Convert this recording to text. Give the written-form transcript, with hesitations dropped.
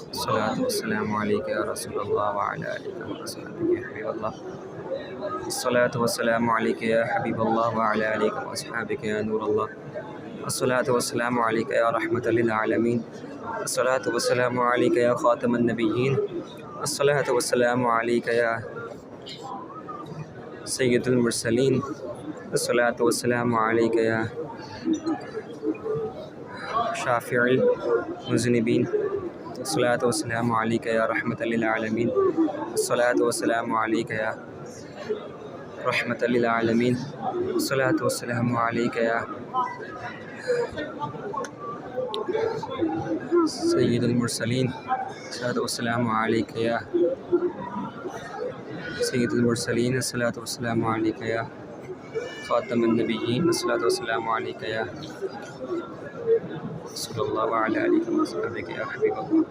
الصلاة والسلام عليك يا رسول الله وعلى آلك وأصحابك يا حبيب الله. الصلاة والسلام عليك يا حبيب الله وعلى آلك وأصحابك يا نور الله. الصلاة والسلام عليك يا رحمة للعالمين. الصلاة والسلام عليك يا خاتم النبيين. الصلاة والسلام عليك يا سيد المرسلين. الصلاة والسلام عليك يا شافع المذنبين. الصلاة والسلام عليك يا رحمة للعالمين. الصلاة والسلام عليك يا رحمة للعالمين. الصلاة والسلام عليك يا سيد المرسلين. الصلاة والسلام عليك يا سيد المرسلين. الصلاة والسلام عليك يا خاتم النبيين. الصلاة والسلام عليك يا رسول الله وعلى آله وصحبه يا حبيب الله.